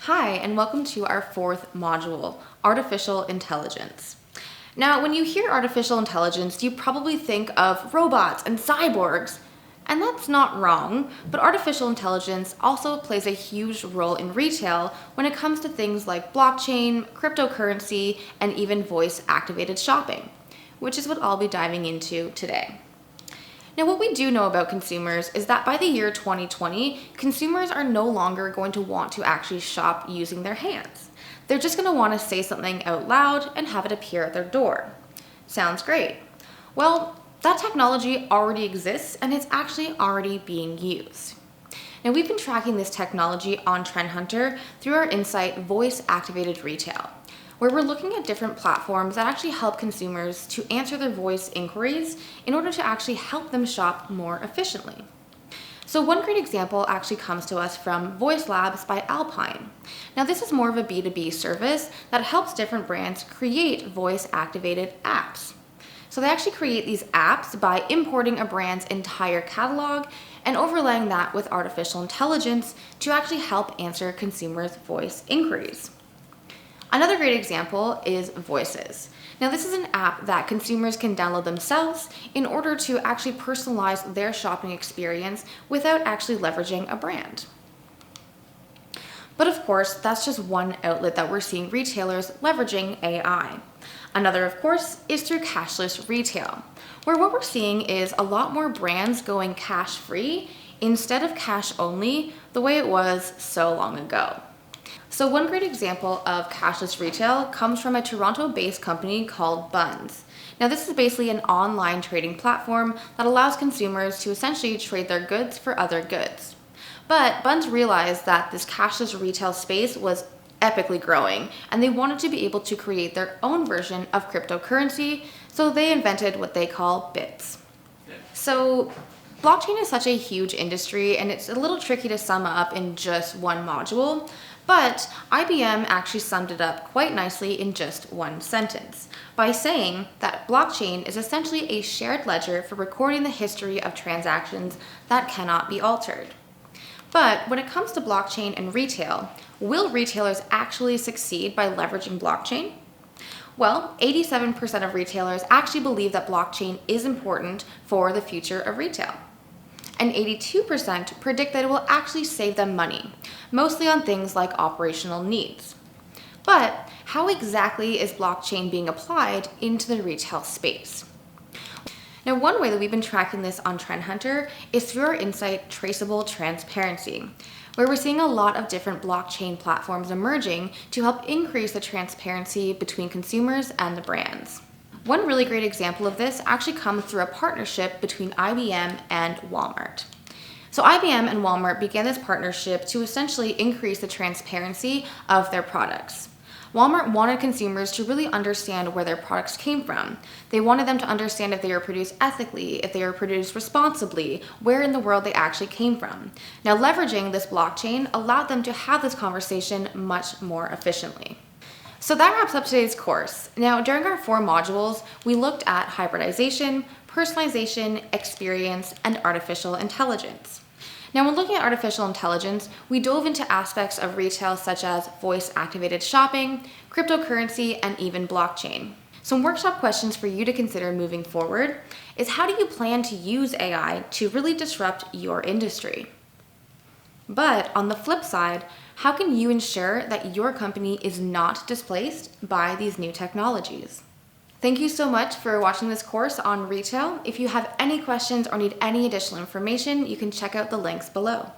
Hi, and welcome to our fourth module, Artificial Intelligence. Now, when you hear artificial intelligence, you probably think of robots and cyborgs, and that's not wrong, but artificial intelligence also plays a huge role in retail when it comes to things like blockchain, cryptocurrency, and even voice-activated shopping, which is what I'll be diving into today. Now, what we do know about consumers is that by the year 2020, consumers are no longer going to want to actually shop using their hands. They're just going to want to say something out loud and have it appear at their door. Sounds great. Well, that technology already exists and it's actually already being used. Now, we've been tracking this technology on Trend Hunter through our insight Voice-Activated Retail, where we're looking at different platforms that actually help consumers to answer their voice inquiries in order to actually help them shop more efficiently. So one great example actually comes to us from Voice Labs by Alpine. Now, this is more of a B2B service that helps different brands create voice-activated apps. So they actually create these apps by importing a brand's entire catalog and overlaying that with artificial intelligence to actually help answer consumers' voice inquiries. Another great example is Voices. Now, this is an app that consumers can download themselves in order to actually personalize their shopping experience without actually leveraging a brand. But of course, that's just one outlet that we're seeing retailers leveraging AI. Another, of course, is through Cashless Retail, where what we're seeing is a lot more brands going cash-free instead of cash-only the way it was so long ago. So one great example of cashless retail comes from a Toronto-based company called Bunz. Now, this is basically an online trading platform that allows consumers to essentially trade their goods for other goods. But Bunz realized that this cashless retail space was epically growing, and they wanted to be able to create their own version of cryptocurrency, so they invented what they call Bitz. So blockchain is such a huge industry, and it's a little tricky to sum up in just one module. But IBM actually summed it up quite nicely in just one sentence by saying that blockchain is essentially a shared ledger for recording the history of transactions that cannot be altered. But when it comes to blockchain and retail, will retailers actually succeed by leveraging blockchain? Well, 87% of retailers actually believe that blockchain is important for the future of retail. And 82% predict that it will actually save them money, mostly on things like operational needs. But how exactly is blockchain being applied into the retail space? Now, one way that we've been tracking this on Trend Hunter is through our insight Traceable Transparency, where we're seeing a lot of different blockchain platforms emerging to help increase the transparency between consumers and the brands. One really great example of this actually comes through a partnership between IBM and Walmart. So IBM and Walmart began this partnership to essentially increase the transparency of their products. Walmart wanted consumers to really understand where their products came from. They wanted them to understand if they were produced ethically, if they were produced responsibly, where in the world they actually came from. Now, leveraging this blockchain allowed them to have this conversation much more efficiently. So that wraps up today's course. Now, during our 4 modules, we looked at hybridization, personalization, experience, and artificial intelligence. Now, when looking at artificial intelligence, we dove into aspects of retail such as voice-activated shopping, cryptocurrency, and even blockchain. Some workshop questions for you to consider moving forward is, how do you plan to use AI to really disrupt your industry? But on the flip side, how can you ensure that your company is not displaced by these new technologies? Thank you so much for watching this course on retail. If you have any questions or need any additional information, you can check out the links below.